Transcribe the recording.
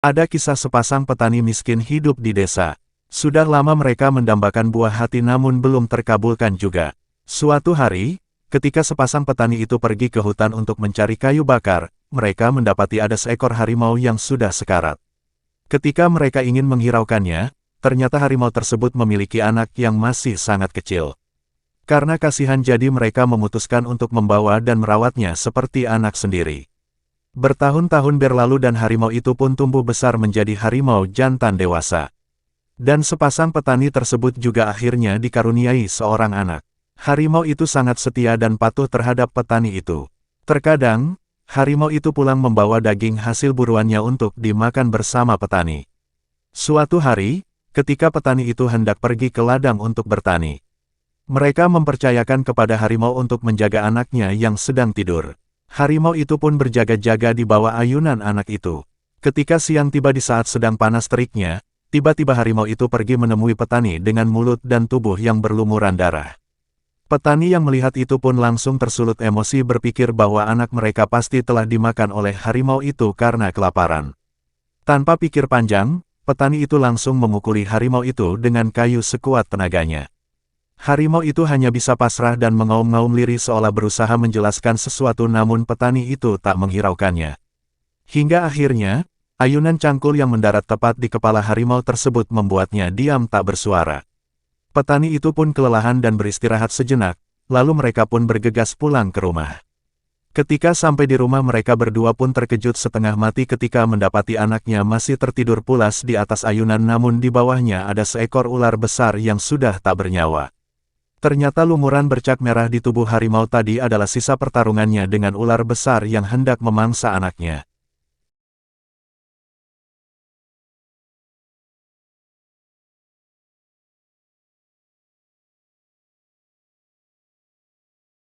Ada kisah sepasang petani miskin hidup di desa. Sudah lama mereka mendambakan buah hati namun belum terkabulkan juga. Suatu hari, ketika sepasang petani itu pergi ke hutan untuk mencari kayu bakar, mereka mendapati ada seekor harimau yang sudah sekarat. Ketika mereka ingin menghiraukannya, ternyata harimau tersebut memiliki anak yang masih sangat kecil. Karena kasihan jadi mereka memutuskan untuk membawa dan merawatnya seperti anak sendiri. Bertahun-tahun berlalu dan harimau itu pun tumbuh besar menjadi harimau jantan dewasa. Dan sepasang petani tersebut juga akhirnya dikaruniai seorang anak. Harimau itu sangat setia dan patuh terhadap petani itu. Terkadang, harimau itu pulang membawa daging hasil buruannya untuk dimakan bersama petani. Suatu hari, ketika petani itu hendak pergi ke ladang untuk bertani, mereka mempercayakan kepada harimau untuk menjaga anaknya yang sedang tidur. Harimau itu pun berjaga-jaga di bawah ayunan anak itu. Ketika siang tiba di saat sedang panas teriknya, tiba-tiba harimau itu pergi menemui petani dengan mulut dan tubuh yang berlumuran darah. Petani yang melihat itu pun langsung tersulut emosi berpikir bahwa anak mereka pasti telah dimakan oleh harimau itu karena kelaparan. Tanpa pikir panjang, petani itu langsung memukuli harimau itu dengan kayu sekuat tenaganya. Harimau itu hanya bisa pasrah dan mengaum-ngaum lirih seolah berusaha menjelaskan sesuatu namun petani itu tak menghiraukannya. Hingga akhirnya, ayunan cangkul yang mendarat tepat di kepala harimau tersebut membuatnya diam tak bersuara. Petani itu pun kelelahan dan beristirahat sejenak, lalu mereka pun bergegas pulang ke rumah. Ketika sampai di rumah mereka berdua pun terkejut setengah mati ketika mendapati anaknya masih tertidur pulas di atas ayunan namun di bawahnya ada seekor ular besar yang sudah tak bernyawa. Ternyata lumuran bercak merah di tubuh harimau tadi adalah sisa pertarungannya dengan ular besar yang hendak memangsa anaknya.